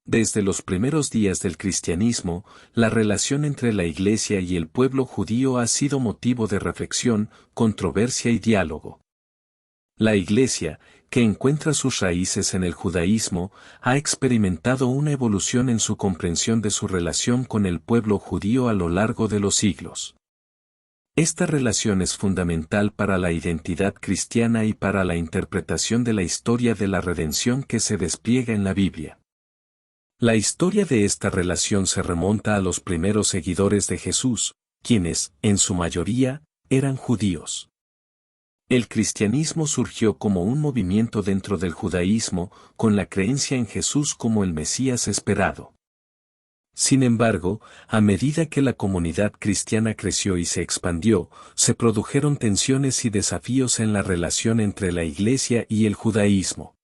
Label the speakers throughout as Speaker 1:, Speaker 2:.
Speaker 1: Desde los primeros días del cristianismo, la relación entre la Iglesia y el pueblo judío ha sido motivo de reflexión, controversia y diálogo. La Iglesia, que encuentra sus raíces en el judaísmo, ha experimentado una evolución en su comprensión de su relación con el pueblo judío a lo largo de los siglos. Esta relación es fundamental para la identidad cristiana y para la interpretación de la historia de la redención que se despliega en la Biblia. La historia de esta relación se remonta a los primeros seguidores de Jesús, quienes, en su mayoría, eran judíos. El cristianismo surgió como un movimiento dentro del judaísmo, con la creencia en Jesús como el Mesías esperado. Sin embargo, a medida que la comunidad cristiana creció y se expandió, se produjeron tensiones y desafíos en la relación entre la Iglesia y el judaísmo.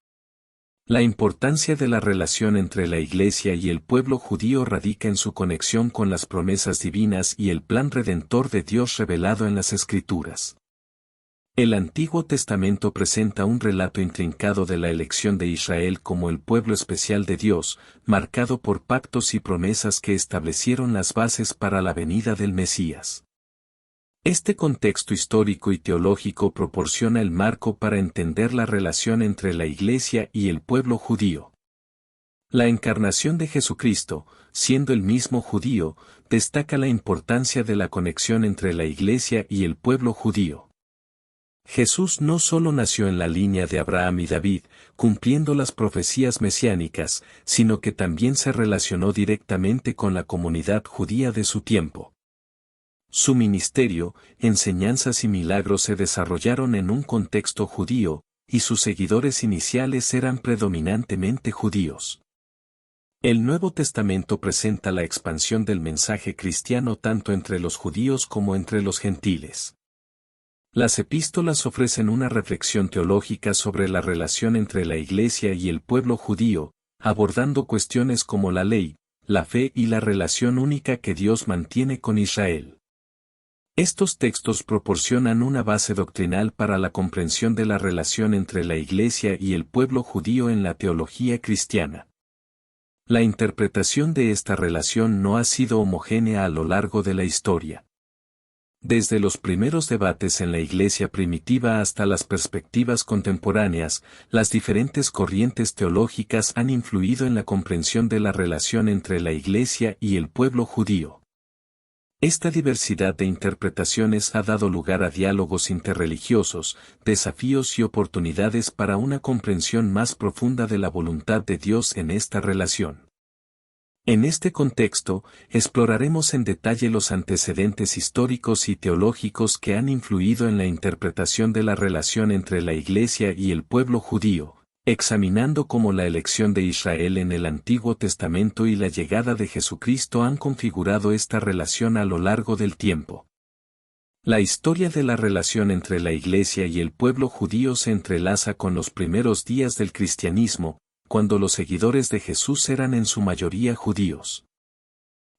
Speaker 1: La importancia de la relación entre la Iglesia y el pueblo judío radica en su conexión con las promesas divinas y el plan redentor de Dios revelado en las Escrituras. El Antiguo Testamento presenta un relato intrincado de la elección de Israel como el pueblo especial de Dios, marcado por pactos y promesas que establecieron las bases para la venida del Mesías. Este contexto histórico y teológico proporciona el marco para entender la relación entre la Iglesia y el pueblo judío. La encarnación de Jesucristo, siendo el mismo judío, destaca la importancia de la conexión entre la Iglesia y el pueblo judío. Jesús no solo nació en la línea de Abraham y David, cumpliendo las profecías mesiánicas, sino que también se relacionó directamente con la comunidad judía de su tiempo. Su ministerio, enseñanzas y milagros se desarrollaron en un contexto judío, y sus seguidores iniciales eran predominantemente judíos. El Nuevo Testamento presenta la expansión del mensaje cristiano tanto entre los judíos como entre los gentiles. Las epístolas ofrecen una reflexión teológica sobre la relación entre la Iglesia y el pueblo judío, abordando cuestiones como la ley, la fe y la relación única que Dios mantiene con Israel. Estos textos proporcionan una base doctrinal para la comprensión de la relación entre la Iglesia y el pueblo judío en la teología cristiana. La interpretación de esta relación no ha sido homogénea a lo largo de la historia. Desde los primeros debates en la Iglesia primitiva hasta las perspectivas contemporáneas, las diferentes corrientes teológicas han influido en la comprensión de la relación entre la Iglesia y el pueblo judío. Esta diversidad de interpretaciones ha dado lugar a diálogos interreligiosos, desafíos y oportunidades para una comprensión más profunda de la voluntad de Dios en esta relación. En este contexto, exploraremos en detalle los antecedentes históricos y teológicos que han influido en la interpretación de la relación entre la Iglesia y el pueblo judío, examinando cómo la elección de Israel en el Antiguo Testamento y la llegada de Jesucristo han configurado esta relación a lo largo del tiempo. La historia de la relación entre la Iglesia y el pueblo judío se entrelaza con los primeros días del cristianismo, cuando los seguidores de Jesús eran en su mayoría judíos.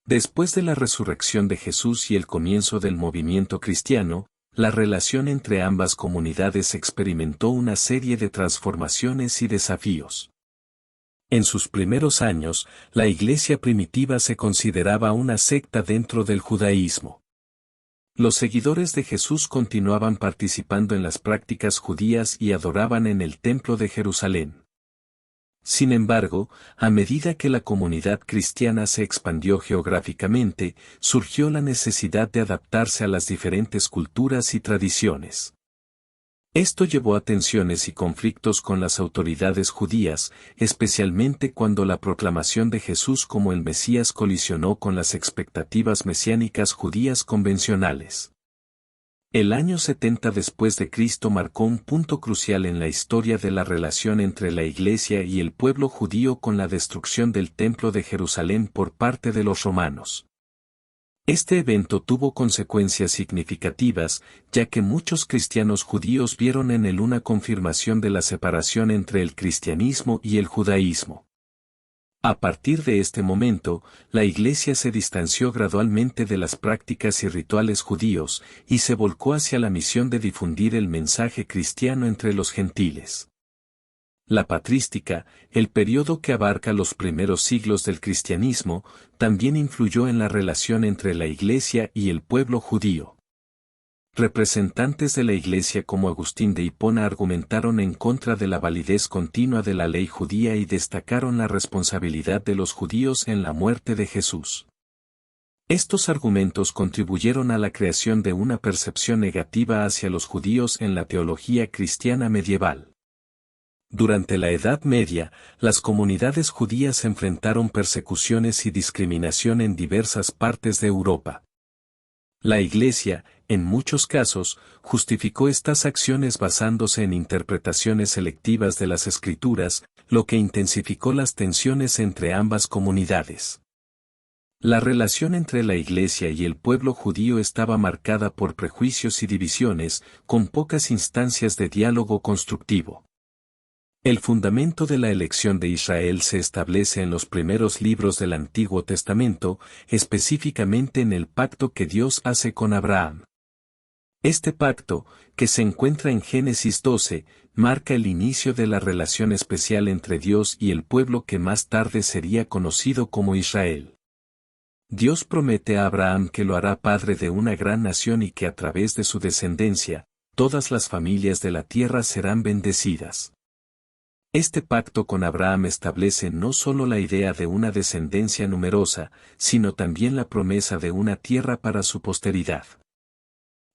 Speaker 1: Después de la resurrección de Jesús y el comienzo del movimiento cristiano, la relación entre ambas comunidades experimentó una serie de transformaciones y desafíos. En sus primeros años, la Iglesia primitiva se consideraba una secta dentro del judaísmo. Los seguidores de Jesús continuaban participando en las prácticas judías y adoraban en el Templo de Jerusalén. Sin embargo, a medida que la comunidad cristiana se expandió geográficamente, surgió la necesidad de adaptarse a las diferentes culturas y tradiciones. Esto llevó a tensiones y conflictos con las autoridades judías, especialmente cuando la proclamación de Jesús como el Mesías colisionó con las expectativas mesiánicas judías convencionales. El año 70 después de Cristo marcó un punto crucial en la historia de la relación entre la Iglesia y el pueblo judío con la destrucción del Templo de Jerusalén por parte de los romanos. Este evento tuvo consecuencias significativas, ya que muchos cristianos judíos vieron en él una confirmación de la separación entre el cristianismo y el judaísmo. A partir de este momento, la Iglesia se distanció gradualmente de las prácticas y rituales judíos, y se volcó hacia la misión de difundir el mensaje cristiano entre los gentiles. La patrística, el periodo que abarca los primeros siglos del cristianismo, también influyó en la relación entre la Iglesia y el pueblo judío. Representantes de la Iglesia como Agustín de Hipona argumentaron en contra de la validez continua de la ley judía y destacaron la responsabilidad de los judíos en la muerte de Jesús. Estos argumentos contribuyeron a la creación de una percepción negativa hacia los judíos en la teología cristiana medieval. Durante la Edad Media, las comunidades judías enfrentaron persecuciones y discriminación en diversas partes de Europa. La Iglesia, en muchos casos, justificó estas acciones basándose en interpretaciones selectivas de las Escrituras, lo que intensificó las tensiones entre ambas comunidades. La relación entre la Iglesia y el pueblo judío estaba marcada por prejuicios y divisiones, con pocas instancias de diálogo constructivo. El fundamento de la elección de Israel se establece en los primeros libros del Antiguo Testamento, específicamente en el pacto que Dios hace con Abraham. Este pacto, que se encuentra en Génesis 12, marca el inicio de la relación especial entre Dios y el pueblo que más tarde sería conocido como Israel. Dios promete a Abraham que lo hará padre de una gran nación y que a través de su descendencia, todas las familias de la tierra serán bendecidas. Este pacto con Abraham establece no solo la idea de una descendencia numerosa, sino también la promesa de una tierra para su posteridad.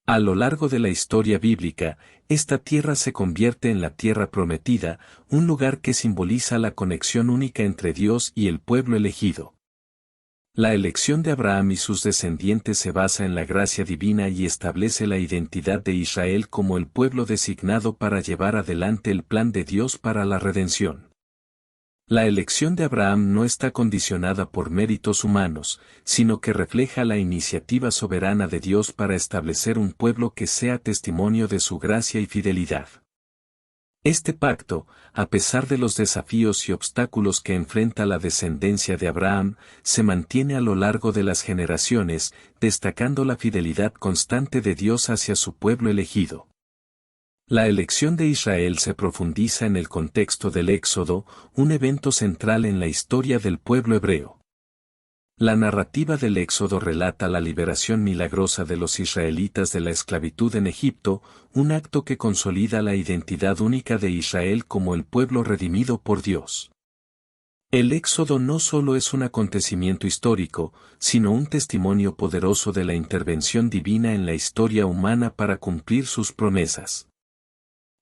Speaker 1: A lo largo de la historia bíblica, esta tierra se convierte en la tierra prometida, un lugar que simboliza la conexión única entre Dios y el pueblo elegido. La elección de Abraham y sus descendientes se basa en la gracia divina y establece la identidad de Israel como el pueblo designado para llevar adelante el plan de Dios para la redención. La elección de Abraham no está condicionada por méritos humanos, sino que refleja la iniciativa soberana de Dios para establecer un pueblo que sea testimonio de su gracia y fidelidad. Este pacto, a pesar de los desafíos y obstáculos que enfrenta la descendencia de Abraham, se mantiene a lo largo de las generaciones, destacando la fidelidad constante de Dios hacia su pueblo elegido. La elección de Israel se profundiza en el contexto del Éxodo, un evento central en la historia del pueblo hebreo. La narrativa del Éxodo relata la liberación milagrosa de los israelitas de la esclavitud en Egipto, un acto que consolida la identidad única de Israel como el pueblo redimido por Dios. El Éxodo no solo es un acontecimiento histórico, sino un testimonio poderoso de la intervención divina en la historia humana para cumplir sus promesas.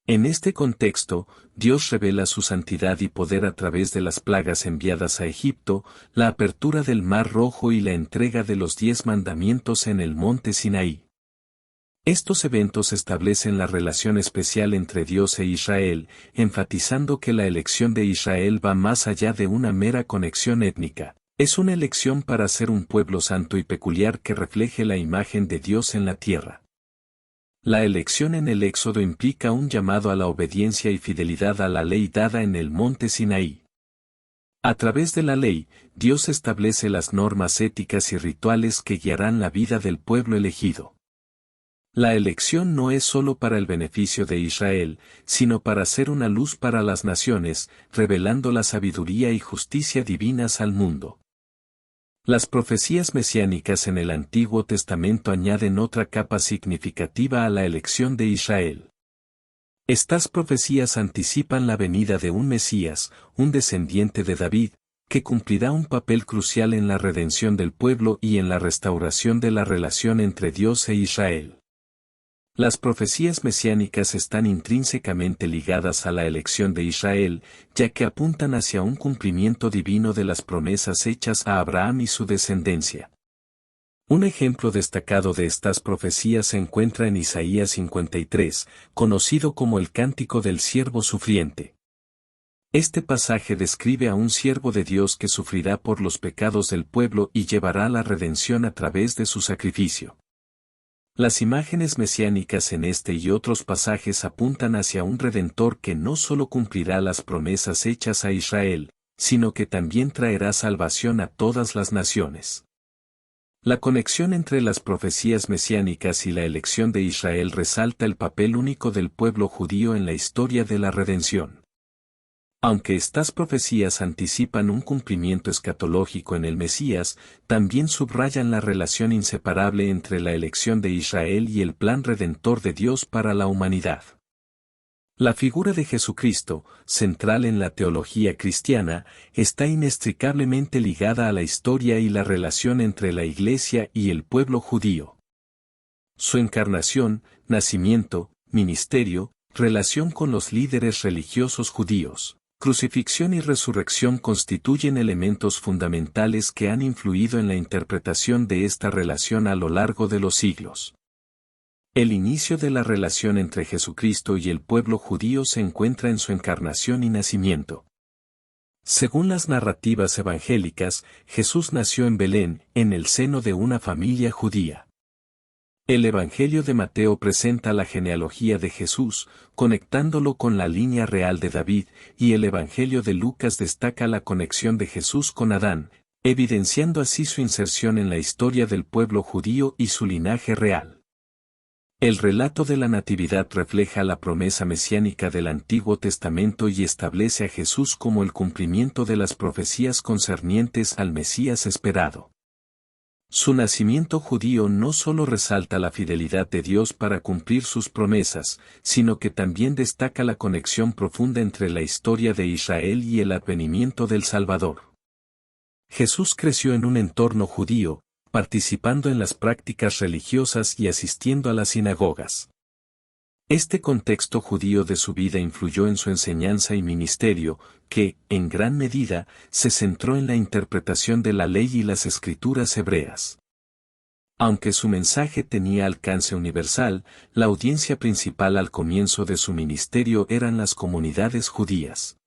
Speaker 1: En este contexto, Dios revela su santidad y poder a través de las plagas enviadas a Egipto, la apertura del Mar Rojo y la entrega de los 10 mandamientos en el monte Sinaí. Estos eventos establecen la relación especial entre Dios e Israel, enfatizando que la elección de Israel va más allá de una mera conexión étnica. Es una elección para ser un pueblo santo y peculiar que refleje la imagen de Dios en la tierra. La elección en el Éxodo implica un llamado a la obediencia y fidelidad a la ley dada en el monte Sinaí. A través de la ley, Dios establece las normas éticas y rituales que guiarán la vida del pueblo elegido. La elección no es solo para el beneficio de Israel, sino para ser una luz para las naciones, revelando la sabiduría y justicia divinas al mundo. Las profecías mesiánicas en el Antiguo Testamento añaden otra capa significativa a la elección de Israel. Estas profecías anticipan la venida de un Mesías, un descendiente de David, que cumplirá un papel crucial en la redención del pueblo y en la restauración de la relación entre Dios e Israel. Las profecías mesiánicas están intrínsecamente ligadas a la elección de Israel, ya que apuntan hacia un cumplimiento divino de las promesas hechas a Abraham y su descendencia. Un ejemplo destacado de estas profecías se encuentra en Isaías 53, conocido como el Cántico del Siervo Sufriente. Este pasaje describe a un siervo de Dios que sufrirá por los pecados del pueblo y llevará la redención a través de su sacrificio. Las imágenes mesiánicas en este y otros pasajes apuntan hacia un Redentor que no solo cumplirá las promesas hechas a Israel, sino que también traerá salvación a todas las naciones. La conexión entre las profecías mesiánicas y la elección de Israel resalta el papel único del pueblo judío en la historia de la redención. Aunque estas profecías anticipan un cumplimiento escatológico en el Mesías, también subrayan la relación inseparable entre la elección de Israel y el plan redentor de Dios para la humanidad. La figura de Jesucristo, central en la teología cristiana, está inextricablemente ligada a la historia y la relación entre la Iglesia y el pueblo judío. Su encarnación, nacimiento, ministerio, relación con los líderes religiosos judíos, crucifixión y resurrección constituyen elementos fundamentales que han influido en la interpretación de esta relación a lo largo de los siglos. El inicio de la relación entre Jesucristo y el pueblo judío se encuentra en su encarnación y nacimiento. Según las narrativas evangélicas, Jesús nació en Belén, en el seno de una familia judía. El Evangelio de Mateo presenta la genealogía de Jesús, conectándolo con la línea real de David, y el Evangelio de Lucas destaca la conexión de Jesús con Adán, evidenciando así su inserción en la historia del pueblo judío y su linaje real. El relato de la Natividad refleja la promesa mesiánica del Antiguo Testamento y establece a Jesús como el cumplimiento de las profecías concernientes al Mesías esperado. Su nacimiento judío no solo resalta la fidelidad de Dios para cumplir sus promesas, sino que también destaca la conexión profunda entre la historia de Israel y el advenimiento del Salvador. Jesús creció en un entorno judío, participando en las prácticas religiosas y asistiendo a las sinagogas. Este contexto judío de su vida influyó en su enseñanza y ministerio, que, en gran medida, se centró en la interpretación de la ley y las escrituras hebreas. Aunque su mensaje tenía alcance universal, la audiencia principal al comienzo de su ministerio eran las comunidades judías.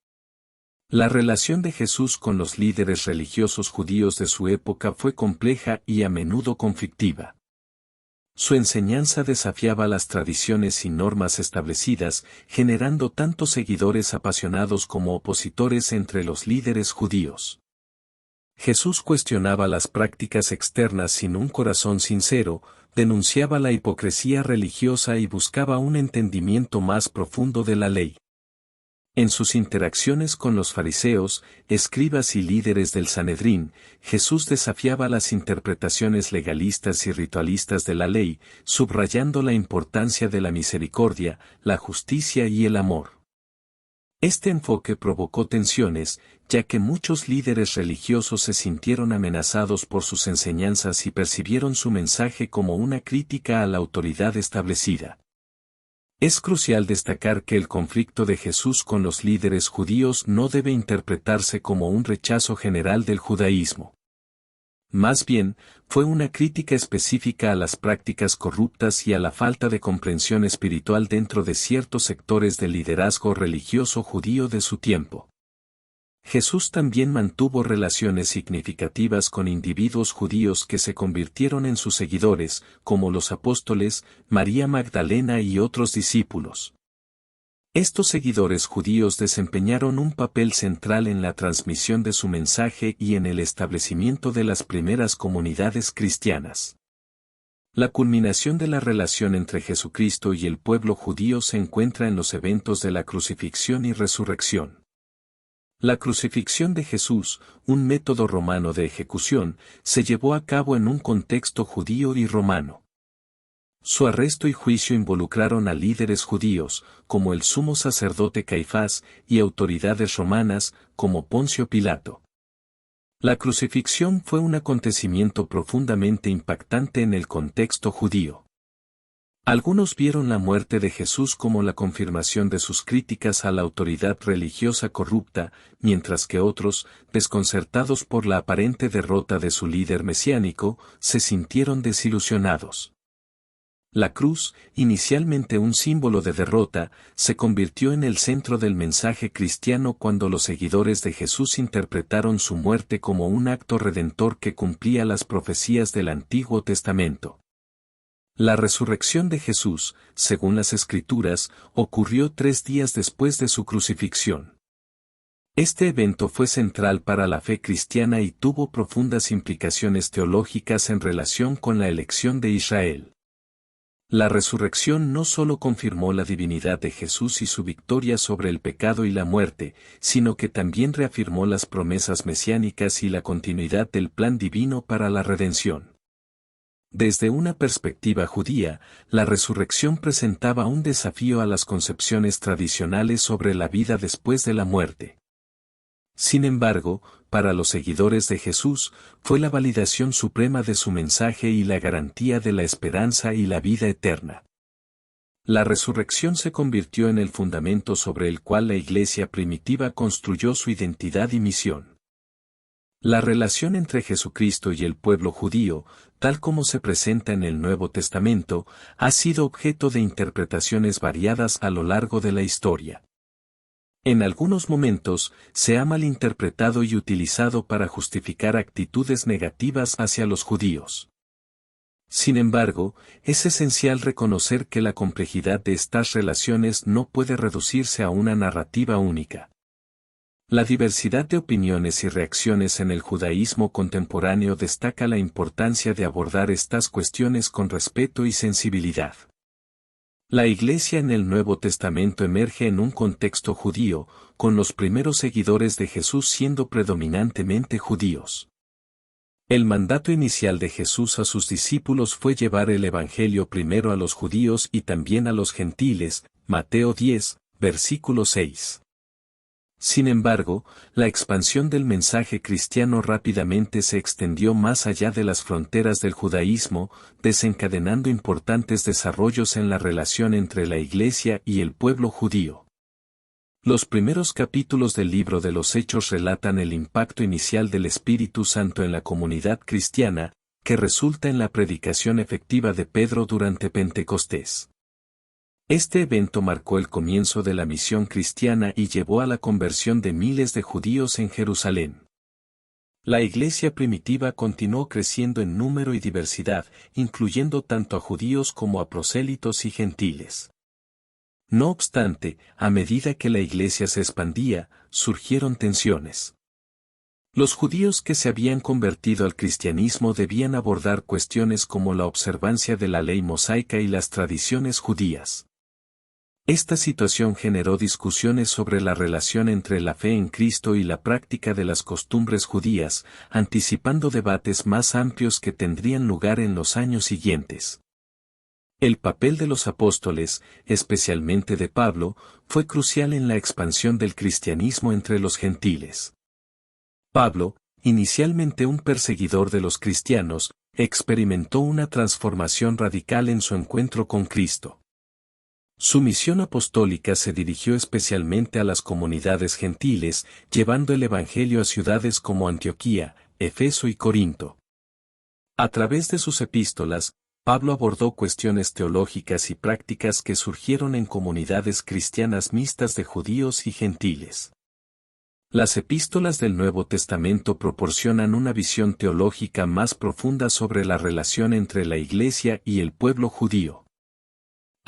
Speaker 1: La relación de Jesús con los líderes religiosos judíos de su época fue compleja y a menudo conflictiva. Su enseñanza desafiaba las tradiciones y normas establecidas, generando tanto seguidores apasionados como opositores entre los líderes judíos. Jesús cuestionaba las prácticas externas sin un corazón sincero, denunciaba la hipocresía religiosa y buscaba un entendimiento más profundo de la ley. En sus interacciones con los fariseos, escribas y líderes del Sanedrín, Jesús desafiaba las interpretaciones legalistas y ritualistas de la ley, subrayando la importancia de la misericordia, la justicia y el amor. Este enfoque provocó tensiones, ya que muchos líderes religiosos se sintieron amenazados por sus enseñanzas y percibieron su mensaje como una crítica a la autoridad establecida. Es crucial destacar que el conflicto de Jesús con los líderes judíos no debe interpretarse como un rechazo general del judaísmo. Más bien, fue una crítica específica a las prácticas corruptas y a la falta de comprensión espiritual dentro de ciertos sectores del liderazgo religioso judío de su tiempo. Jesús también mantuvo relaciones significativas con individuos judíos que se convirtieron en sus seguidores, como los apóstoles, María Magdalena y otros discípulos. Estos seguidores judíos desempeñaron un papel central en la transmisión de su mensaje y en el establecimiento de las primeras comunidades cristianas. La culminación de la relación entre Jesucristo y el pueblo judío se encuentra en los eventos de la crucifixión y resurrección. La crucifixión de Jesús, un método romano de ejecución, se llevó a cabo en un contexto judío y romano. Su arresto y juicio involucraron a líderes judíos, como el sumo sacerdote Caifás, y autoridades romanas, como Poncio Pilato. La crucifixión fue un acontecimiento profundamente impactante en el contexto judío. Algunos vieron la muerte de Jesús como la confirmación de sus críticas a la autoridad religiosa corrupta, mientras que otros, desconcertados por la aparente derrota de su líder mesiánico, se sintieron desilusionados. La cruz, inicialmente un símbolo de derrota, se convirtió en el centro del mensaje cristiano cuando los seguidores de Jesús interpretaron su muerte como un acto redentor que cumplía las profecías del Antiguo Testamento. La resurrección de Jesús, según las Escrituras, ocurrió 3 días después de su crucifixión. Este evento fue central para la fe cristiana y tuvo profundas implicaciones teológicas en relación con la elección de Israel. La resurrección no solo confirmó la divinidad de Jesús y su victoria sobre el pecado y la muerte, sino que también reafirmó las promesas mesiánicas y la continuidad del plan divino para la redención. Desde una perspectiva judía, la resurrección presentaba un desafío a las concepciones tradicionales sobre la vida después de la muerte. Sin embargo, para los seguidores de Jesús, fue la validación suprema de su mensaje y la garantía de la esperanza y la vida eterna. La resurrección se convirtió en el fundamento sobre el cual la Iglesia primitiva construyó su identidad y misión. La relación entre Jesucristo y el pueblo judío, tal como se presenta en el Nuevo Testamento, ha sido objeto de interpretaciones variadas a lo largo de la historia. En algunos momentos, se ha malinterpretado y utilizado para justificar actitudes negativas hacia los judíos. Sin embargo, es esencial reconocer que la complejidad de estas relaciones no puede reducirse a una narrativa única. La diversidad de opiniones y reacciones en el judaísmo contemporáneo destaca la importancia de abordar estas cuestiones con respeto y sensibilidad. La Iglesia en el Nuevo Testamento emerge en un contexto judío, con los primeros seguidores de Jesús siendo predominantemente judíos. El mandato inicial de Jesús a sus discípulos fue llevar el Evangelio primero a los judíos y también a los gentiles, Mateo 10, versículo 6. Sin embargo, la expansión del mensaje cristiano rápidamente se extendió más allá de las fronteras del judaísmo, desencadenando importantes desarrollos en la relación entre la Iglesia y el pueblo judío. Los primeros capítulos del libro de los Hechos relatan el impacto inicial del Espíritu Santo en la comunidad cristiana, que resulta en la predicación efectiva de Pedro durante Pentecostés. Este evento marcó el comienzo de la misión cristiana y llevó a la conversión de miles de judíos en Jerusalén. La Iglesia primitiva continuó creciendo en número y diversidad, incluyendo tanto a judíos como a prosélitos y gentiles. No obstante, a medida que la Iglesia se expandía, surgieron tensiones. Los judíos que se habían convertido al cristianismo debían abordar cuestiones como la observancia de la ley mosaica y las tradiciones judías. Esta situación generó discusiones sobre la relación entre la fe en Cristo y la práctica de las costumbres judías, anticipando debates más amplios que tendrían lugar en los años siguientes. El papel de los apóstoles, especialmente de Pablo, fue crucial en la expansión del cristianismo entre los gentiles. Pablo, inicialmente un perseguidor de los cristianos, experimentó una transformación radical en su encuentro con Cristo. Su misión apostólica se dirigió especialmente a las comunidades gentiles, llevando el Evangelio a ciudades como Antioquía, Efeso y Corinto. A través de sus epístolas, Pablo abordó cuestiones teológicas y prácticas que surgieron en comunidades cristianas mixtas de judíos y gentiles. Las epístolas del Nuevo Testamento proporcionan una visión teológica más profunda sobre la relación entre la Iglesia y el pueblo judío.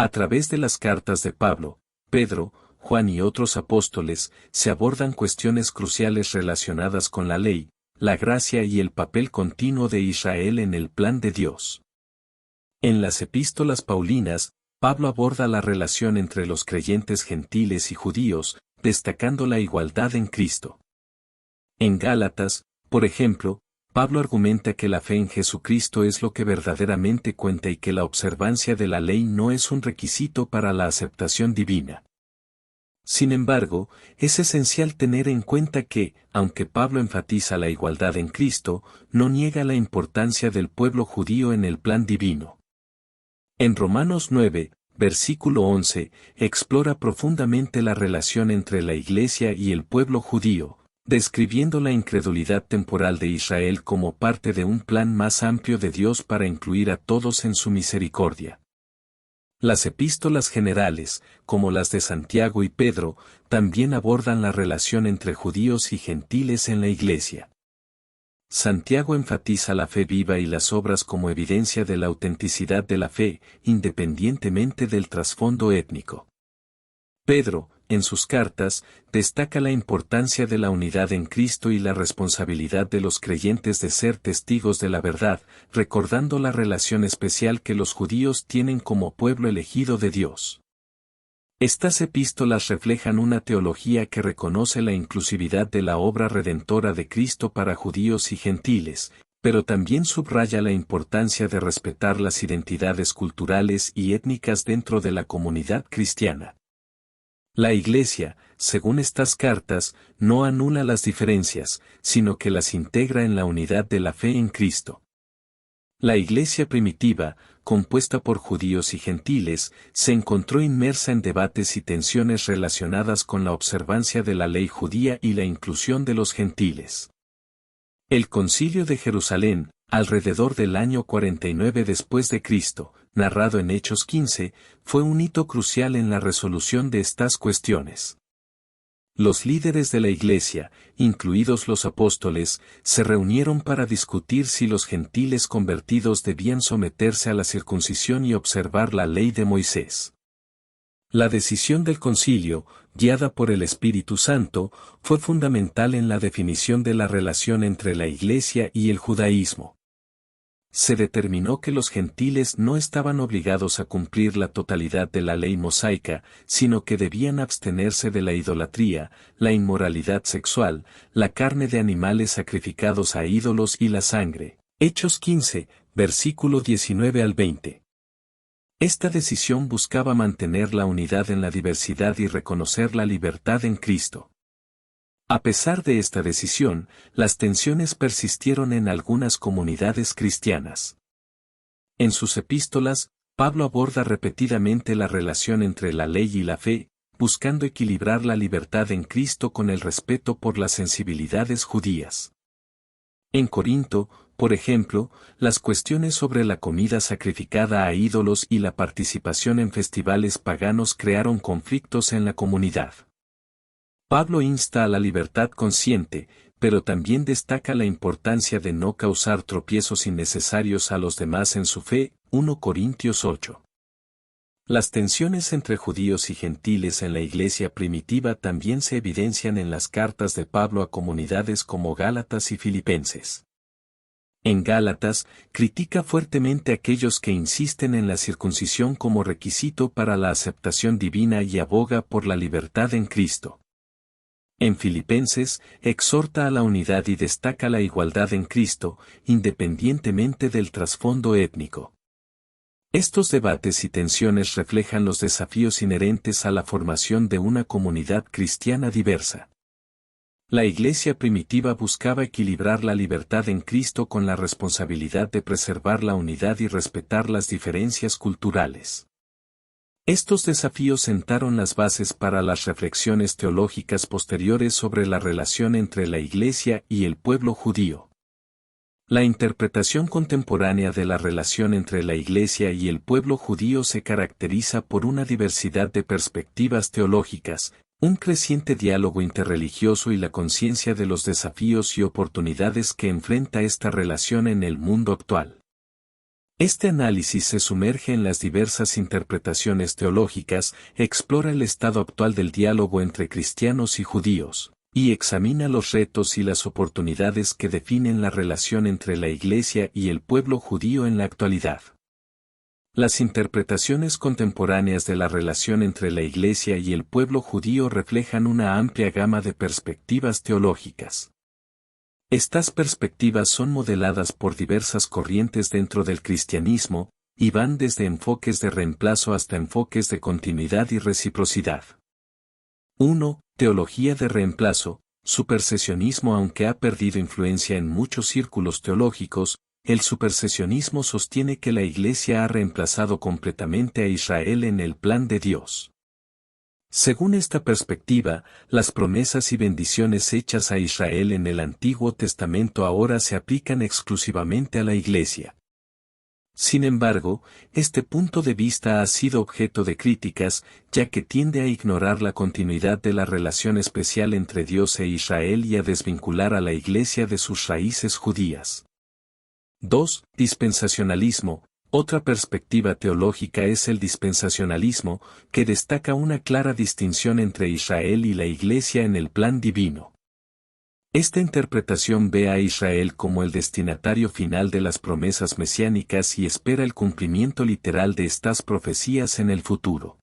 Speaker 1: A través de las cartas de Pablo, Pedro, Juan y otros apóstoles, se abordan cuestiones cruciales relacionadas con la ley, la gracia y el papel continuo de Israel en el plan de Dios. En las epístolas paulinas, Pablo aborda la relación entre los creyentes gentiles y judíos, destacando la igualdad en Cristo. En Gálatas, por ejemplo, Pablo argumenta que la fe en Jesucristo es lo que verdaderamente cuenta y que la observancia de la ley no es un requisito para la aceptación divina. Sin embargo, es esencial tener en cuenta que, aunque Pablo enfatiza la igualdad en Cristo, no niega la importancia del pueblo judío en el plan divino. En Romanos 9, versículo 11, explora profundamente la relación entre la Iglesia y el pueblo judío, describiendo la incredulidad temporal de Israel como parte de un plan más amplio de Dios para incluir a todos en su misericordia. Las epístolas generales, como las de Santiago y Pedro, también abordan la relación entre judíos y gentiles en la Iglesia. Santiago enfatiza la fe viva y las obras como evidencia de la autenticidad de la fe, independientemente del trasfondo étnico. Pedro, en sus cartas, destaca la importancia de la unidad en Cristo y la responsabilidad de los creyentes de ser testigos de la verdad, recordando la relación especial que los judíos tienen como pueblo elegido de Dios. Estas epístolas reflejan una teología que reconoce la inclusividad de la obra redentora de Cristo para judíos y gentiles, pero también subraya la importancia de respetar las identidades culturales y étnicas dentro de la comunidad cristiana. La Iglesia, según estas cartas, no anula las diferencias, sino que las integra en la unidad de la fe en Cristo. La Iglesia primitiva, compuesta por judíos y gentiles, se encontró inmersa en debates y tensiones relacionadas con la observancia de la ley judía y la inclusión de los gentiles. El Concilio de Jerusalén, alrededor del año 49 después de Cristo, narrado en Hechos 15, fue un hito crucial en la resolución de estas cuestiones. Los líderes de la Iglesia, incluidos los apóstoles, se reunieron para discutir si los gentiles convertidos debían someterse a la circuncisión y observar la ley de Moisés. La decisión del concilio, guiada por el Espíritu Santo, fue fundamental en la definición de la relación entre la Iglesia y el judaísmo. Se determinó que los gentiles no estaban obligados a cumplir la totalidad de la ley mosaica, sino que debían abstenerse de la idolatría, la inmoralidad sexual, la carne de animales sacrificados a ídolos y la sangre. Hechos 15, versículo 19 al 20. Esta decisión buscaba mantener la unidad en la diversidad y reconocer la libertad en Cristo. A pesar de esta decisión, las tensiones persistieron en algunas comunidades cristianas. En sus epístolas, Pablo aborda repetidamente la relación entre la ley y la fe, buscando equilibrar la libertad en Cristo con el respeto por las sensibilidades judías. En Corinto, por ejemplo, las cuestiones sobre la comida sacrificada a ídolos y la participación en festivales paganos crearon conflictos en la comunidad. Pablo insta a la libertad consciente, pero también destaca la importancia de no causar tropiezos innecesarios a los demás en su fe, 1 Corintios 8. Las tensiones entre judíos y gentiles en la iglesia primitiva también se evidencian en las cartas de Pablo a comunidades como Gálatas y Filipenses. En Gálatas, critica fuertemente a aquellos que insisten en la circuncisión como requisito para la aceptación divina y aboga por la libertad en Cristo. En Filipenses, exhorta a la unidad y destaca la igualdad en Cristo, independientemente del trasfondo étnico. Estos debates y tensiones reflejan los desafíos inherentes a la formación de una comunidad cristiana diversa. La Iglesia primitiva buscaba equilibrar la libertad en Cristo con la responsabilidad de preservar la unidad y respetar las diferencias culturales. Estos desafíos sentaron las bases para las reflexiones teológicas posteriores sobre la relación entre la Iglesia y el pueblo judío. La interpretación contemporánea de la relación entre la Iglesia y el pueblo judío se caracteriza por una diversidad de perspectivas teológicas, un creciente diálogo interreligioso y la conciencia de los desafíos y oportunidades que enfrenta esta relación en el mundo actual. Este análisis se sumerge en las diversas interpretaciones teológicas, explora el estado actual del diálogo entre cristianos y judíos, y examina los retos y las oportunidades que definen la relación entre la Iglesia y el pueblo judío en la actualidad. Las interpretaciones contemporáneas de la relación entre la Iglesia y el pueblo judío reflejan una amplia gama de perspectivas teológicas. Estas perspectivas son modeladas por diversas corrientes dentro del cristianismo, y van desde enfoques de reemplazo hasta enfoques de continuidad y reciprocidad. 1. Teología de reemplazo. Supersesionismo. Aunque ha perdido influencia en muchos círculos teológicos, el supersesionismo sostiene que la Iglesia ha reemplazado completamente a Israel en el plan de Dios. Según esta perspectiva, las promesas y bendiciones hechas a Israel en el Antiguo Testamento ahora se aplican exclusivamente a la Iglesia. Sin embargo, este punto de vista ha sido objeto de críticas, ya que tiende a ignorar la continuidad de la relación especial entre Dios e Israel y a desvincular a la Iglesia de sus raíces judías. 2. Dispensacionalismo. Otra perspectiva teológica es el dispensacionalismo, que destaca una clara distinción entre Israel y la Iglesia en el plan divino. Esta interpretación ve a Israel como el destinatario final de las promesas mesiánicas y espera el cumplimiento literal de estas profecías en el futuro.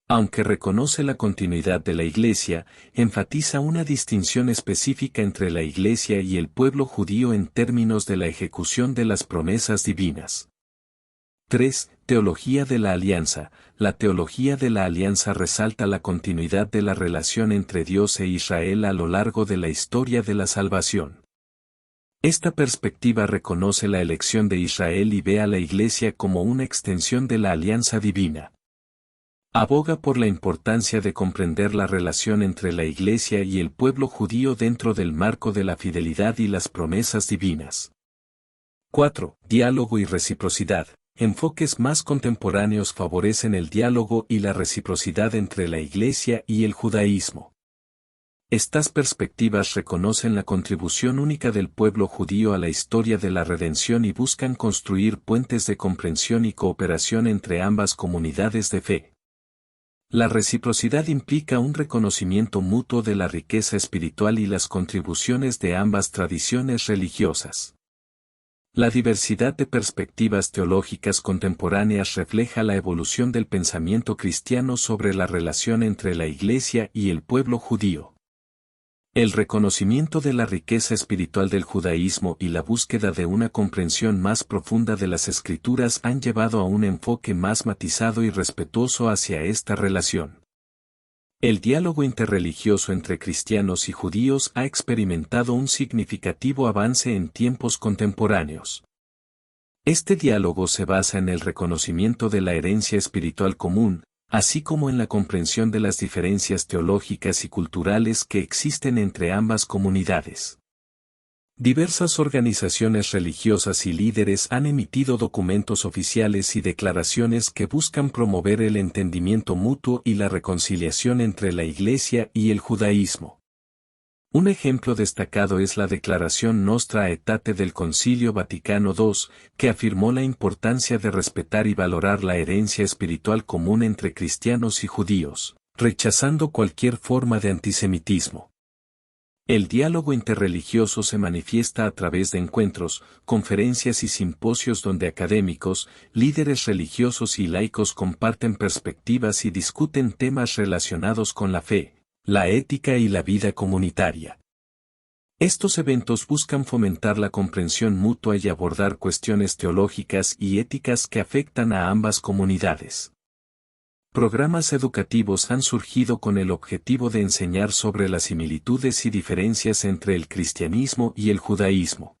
Speaker 1: Aunque reconoce la continuidad de la Iglesia, enfatiza una distinción específica entre la Iglesia y el pueblo judío en términos de la ejecución de las promesas divinas. 3. Teología de la Alianza. La teología de la alianza resalta la continuidad de la relación entre Dios e Israel a lo largo de la historia de la salvación. Esta perspectiva reconoce la elección de Israel y ve a la Iglesia como una extensión de la alianza divina. Aboga por la importancia de comprender la relación entre la Iglesia y el pueblo judío dentro del marco de la fidelidad y las promesas divinas. 4. Diálogo y reciprocidad. Enfoques más contemporáneos favorecen el diálogo y la reciprocidad entre la Iglesia y el judaísmo. Estas perspectivas reconocen la contribución única del pueblo judío a la historia de la redención y buscan construir puentes de comprensión y cooperación entre ambas comunidades de fe. La reciprocidad implica un reconocimiento mutuo de la riqueza espiritual y las contribuciones de ambas tradiciones religiosas. La diversidad de perspectivas teológicas contemporáneas refleja la evolución del pensamiento cristiano sobre la relación entre la Iglesia y el pueblo judío. El reconocimiento de la riqueza espiritual del judaísmo y la búsqueda de una comprensión más profunda de las Escrituras han llevado a un enfoque más matizado y respetuoso hacia esta relación. El diálogo interreligioso entre cristianos y judíos ha experimentado un significativo avance en tiempos contemporáneos. Este diálogo se basa en el reconocimiento de la herencia espiritual común, así como en la comprensión de las diferencias teológicas y culturales que existen entre ambas comunidades. Diversas organizaciones religiosas y líderes han emitido documentos oficiales y declaraciones que buscan promover el entendimiento mutuo y la reconciliación entre la Iglesia y el judaísmo. Un ejemplo destacado es la Declaración Nostra Aetate del Concilio Vaticano II, que afirmó la importancia de respetar y valorar la herencia espiritual común entre cristianos y judíos, rechazando cualquier forma de antisemitismo. El diálogo interreligioso se manifiesta a través de encuentros, conferencias y simposios donde académicos, líderes religiosos y laicos comparten perspectivas y discuten temas relacionados con la fe, la ética y la vida comunitaria. Estos eventos buscan fomentar la comprensión mutua y abordar cuestiones teológicas y éticas que afectan a ambas comunidades. Programas educativos han surgido con el objetivo de enseñar sobre las similitudes y diferencias entre el cristianismo y el judaísmo.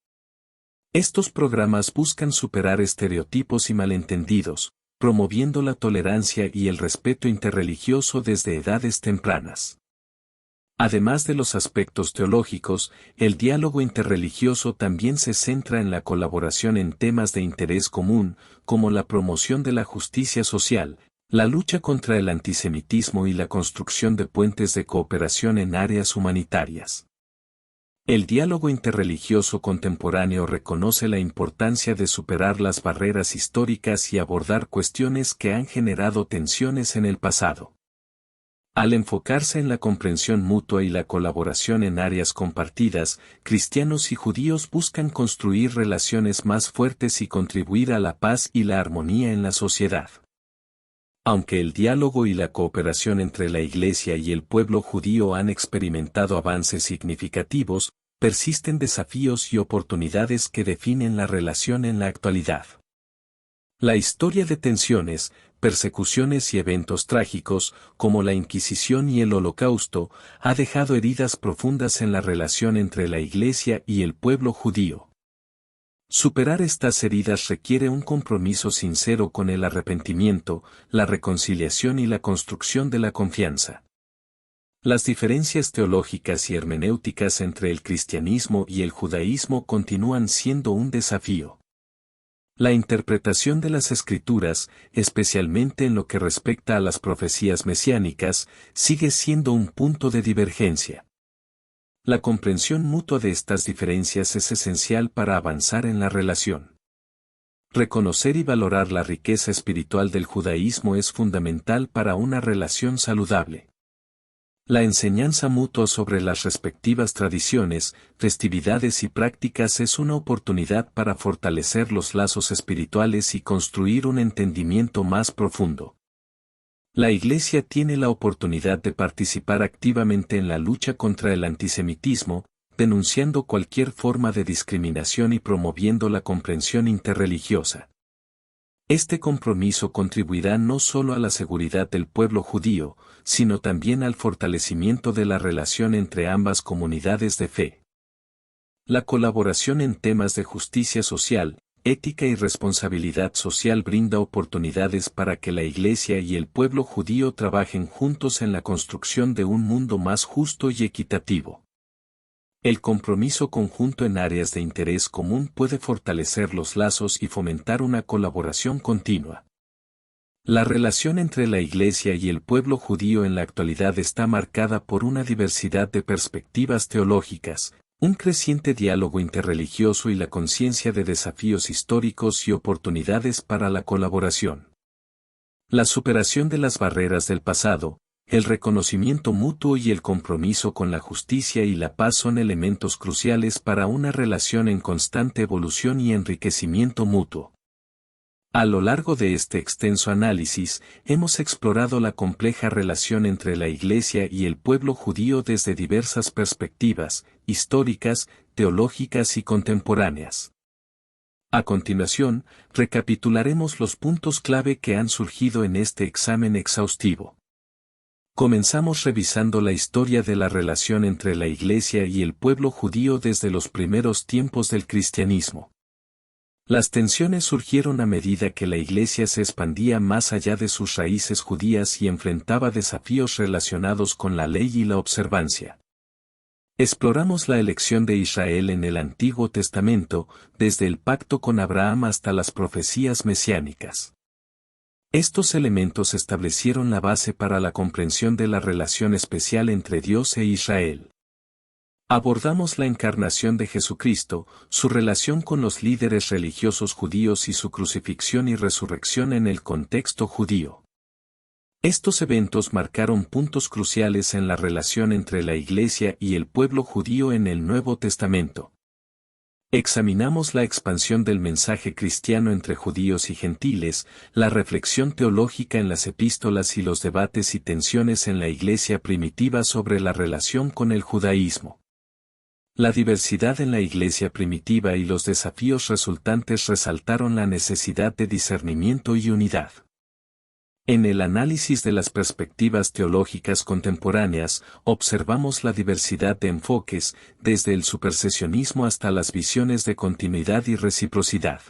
Speaker 1: Estos programas buscan superar estereotipos y malentendidos, promoviendo la tolerancia y el respeto interreligioso desde edades tempranas. Además de los aspectos teológicos, el diálogo interreligioso también se centra en la colaboración en temas de interés común, como la promoción de la justicia social, la lucha contra el antisemitismo y la construcción de puentes de cooperación en áreas humanitarias. El diálogo interreligioso contemporáneo reconoce la importancia de superar las barreras históricas y abordar cuestiones que han generado tensiones en el pasado. Al enfocarse en la comprensión mutua y la colaboración en áreas compartidas, cristianos y judíos buscan construir relaciones más fuertes y contribuir a la paz y la armonía en la sociedad. Aunque el diálogo y la cooperación entre la Iglesia y el pueblo judío han experimentado avances significativos, persisten desafíos y oportunidades que definen la relación en la actualidad. La historia de tensiones, persecuciones y eventos trágicos, como la Inquisición y el Holocausto, ha dejado heridas profundas en la relación entre la Iglesia y el pueblo judío. Superar estas heridas requiere un compromiso sincero con el arrepentimiento, la reconciliación y la construcción de la confianza. Las diferencias teológicas y hermenéuticas entre el cristianismo y el judaísmo continúan siendo un desafío. La interpretación de las Escrituras, especialmente en lo que respecta a las profecías mesiánicas, sigue siendo un punto de divergencia. La comprensión mutua de estas diferencias es esencial para avanzar en la relación. Reconocer y valorar la riqueza espiritual del judaísmo es fundamental para una relación saludable. La enseñanza mutua sobre las respectivas tradiciones, festividades y prácticas es una oportunidad para fortalecer los lazos espirituales y construir un entendimiento más profundo. La Iglesia tiene la oportunidad de participar activamente en la lucha contra el antisemitismo, denunciando cualquier forma de discriminación y promoviendo la comprensión interreligiosa. Este compromiso contribuirá no solo a la seguridad del pueblo judío, sino también al fortalecimiento de la relación entre ambas comunidades de fe. La colaboración en temas de justicia social, ética y responsabilidad social brinda oportunidades para que la Iglesia y el pueblo judío trabajen juntos en la construcción de un mundo más justo y equitativo. El compromiso conjunto en áreas de interés común puede fortalecer los lazos y fomentar una colaboración continua. La relación entre la Iglesia y el pueblo judío en la actualidad está marcada por una diversidad de perspectivas teológicas, un creciente diálogo interreligioso y la conciencia de desafíos históricos y oportunidades para la colaboración. La superación de las barreras del pasado, el reconocimiento mutuo y el compromiso con la justicia y la paz son elementos cruciales para una relación en constante evolución y enriquecimiento mutuo. A lo largo de este extenso análisis, hemos explorado la compleja relación entre la Iglesia y el pueblo judío desde diversas perspectivas, históricas, teológicas y contemporáneas. A continuación, recapitularemos los puntos clave que han surgido en este examen exhaustivo. Comenzamos revisando la historia de la relación entre la Iglesia y el pueblo judío desde los primeros tiempos del cristianismo. Las tensiones surgieron a medida que la Iglesia se expandía más allá de sus raíces judías y enfrentaba desafíos relacionados con la ley y la observancia. Exploramos la elección de Israel en el Antiguo Testamento, desde el pacto con Abraham hasta las profecías mesiánicas. Estos elementos establecieron la base para la comprensión de la relación especial entre Dios e Israel. Abordamos la encarnación de Jesucristo, su relación con los líderes religiosos judíos y su crucifixión y resurrección en el contexto judío. Estos eventos marcaron puntos cruciales en la relación entre la Iglesia y el pueblo judío en el Nuevo Testamento. Examinamos la expansión del mensaje cristiano entre judíos y gentiles, la reflexión teológica en las epístolas y los debates y tensiones en la Iglesia primitiva sobre la relación con el judaísmo. La diversidad en la Iglesia primitiva y los desafíos resultantes resaltaron la necesidad de discernimiento y unidad. En el análisis de las perspectivas teológicas contemporáneas, observamos la diversidad de enfoques, desde el supersesionismo hasta las visiones de continuidad y reciprocidad.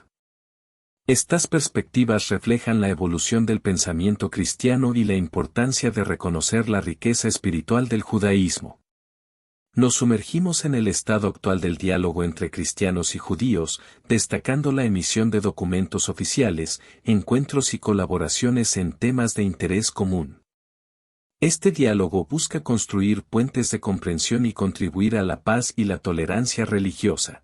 Speaker 1: Estas perspectivas reflejan la evolución del pensamiento cristiano y la importancia de reconocer la riqueza espiritual del judaísmo. Nos sumergimos en el estado actual del diálogo entre cristianos y judíos, destacando la emisión de documentos oficiales, encuentros y colaboraciones en temas de interés común. Este diálogo busca construir puentes de comprensión y contribuir a la paz y la tolerancia religiosa.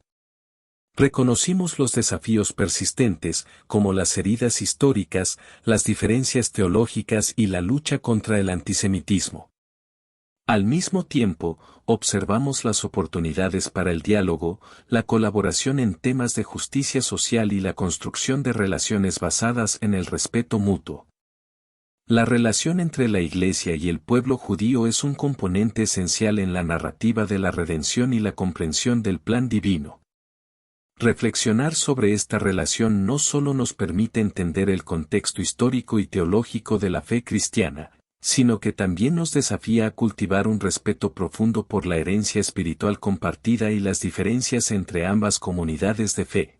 Speaker 1: Reconocimos los desafíos persistentes, como las heridas históricas, las diferencias teológicas y la lucha contra el antisemitismo. Al mismo tiempo, observamos las oportunidades para el diálogo, la colaboración en temas de justicia social y la construcción de relaciones basadas en el respeto mutuo. La relación entre la Iglesia y el pueblo judío es un componente esencial en la narrativa de la redención y la comprensión del plan divino. Reflexionar sobre esta relación no solo nos permite entender el contexto histórico y teológico de la fe cristiana, sino que también nos desafía a cultivar un respeto profundo por la herencia espiritual compartida y las diferencias entre ambas comunidades de fe.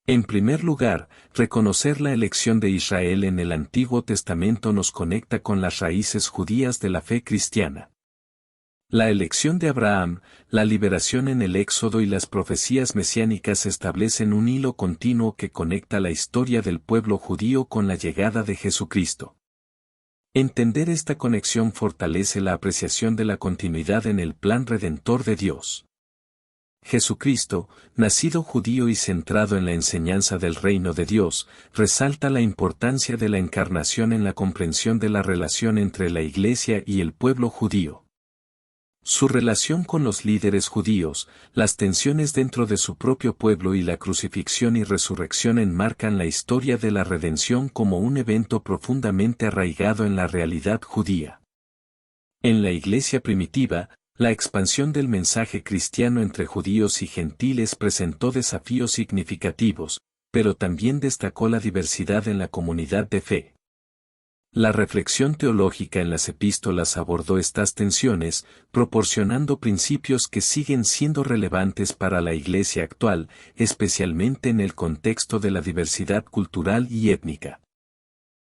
Speaker 1: En primer lugar, reconocer la elección de Israel en el Antiguo Testamento nos conecta con las raíces judías de la fe cristiana. La elección de Abraham, la liberación en el Éxodo y las profecías mesiánicas establecen un hilo continuo que conecta la historia del pueblo judío con la llegada de Jesucristo. Entender esta conexión fortalece la apreciación de la continuidad en el plan redentor de Dios. Jesucristo, nacido judío y centrado en la enseñanza del reino de Dios, resalta la importancia de la encarnación en la comprensión de la relación entre la Iglesia y el pueblo judío. Su relación con los líderes judíos, las tensiones dentro de su propio pueblo y la crucifixión y resurrección enmarcan la historia de la redención como un evento profundamente arraigado en la realidad judía. En la Iglesia primitiva, la expansión del mensaje cristiano entre judíos y gentiles presentó desafíos significativos, pero también destacó la diversidad en la comunidad de fe. La reflexión teológica en las epístolas abordó estas tensiones, proporcionando principios que siguen siendo relevantes para la Iglesia actual, especialmente en el contexto de la diversidad cultural y étnica.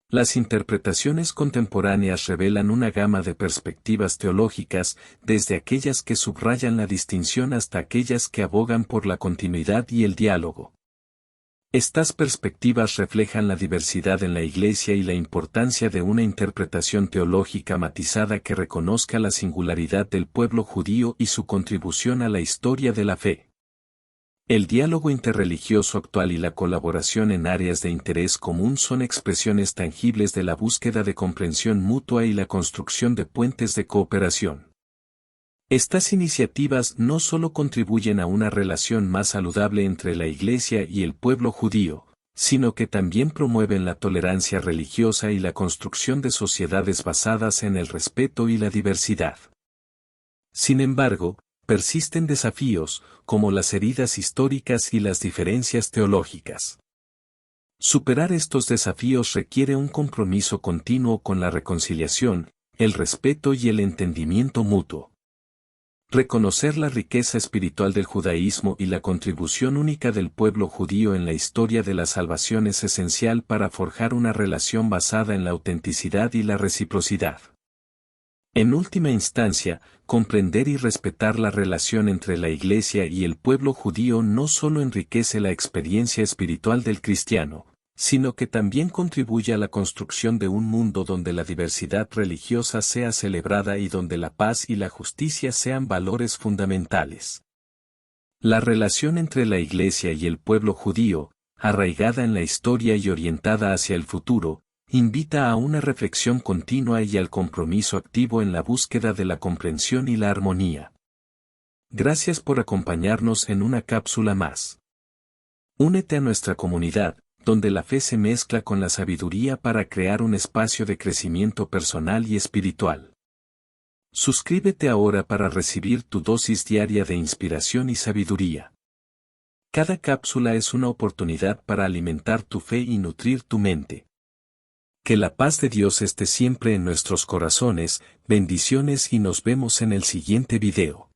Speaker 1: Las interpretaciones contemporáneas revelan una gama de perspectivas teológicas, desde aquellas que subrayan la distinción hasta aquellas que abogan por la continuidad y el diálogo. Estas perspectivas reflejan la diversidad en la Iglesia y la importancia de una interpretación teológica matizada que reconozca la singularidad del pueblo judío y su contribución a la historia de la fe. El diálogo interreligioso actual y la colaboración en áreas de interés común son expresiones tangibles de la búsqueda de comprensión mutua y la construcción de puentes de cooperación. Estas iniciativas no solo contribuyen a una relación más saludable entre la Iglesia y el pueblo judío, sino que también promueven la tolerancia religiosa y la construcción de sociedades basadas en el respeto y la diversidad. Sin embargo, persisten desafíos, como las heridas históricas y las diferencias teológicas. Superar estos desafíos requiere un compromiso continuo con la reconciliación, el respeto y el entendimiento mutuo. Reconocer la riqueza espiritual del judaísmo y la contribución única del pueblo judío en la historia de la salvación es esencial para forjar una relación basada en la autenticidad y la reciprocidad. En última instancia, comprender y respetar la relación entre la Iglesia y el pueblo judío no solo enriquece la experiencia espiritual del cristiano, sino que también contribuye a la construcción de un mundo donde la diversidad religiosa sea celebrada y donde la paz y la justicia sean valores fundamentales. La relación entre la Iglesia y el pueblo judío, arraigada en la historia y orientada hacia el futuro, invita a una reflexión continua y al compromiso activo en la búsqueda de la comprensión y la armonía. Gracias por acompañarnos en una cápsula más. Únete a nuestra comunidad, donde la fe se mezcla con la sabiduría para crear un espacio de crecimiento personal y espiritual. Suscríbete ahora para recibir tu dosis diaria de inspiración y sabiduría. Cada cápsula es una oportunidad para alimentar tu fe y nutrir tu mente. Que la paz de Dios esté siempre en nuestros corazones, bendiciones y nos vemos en el siguiente video.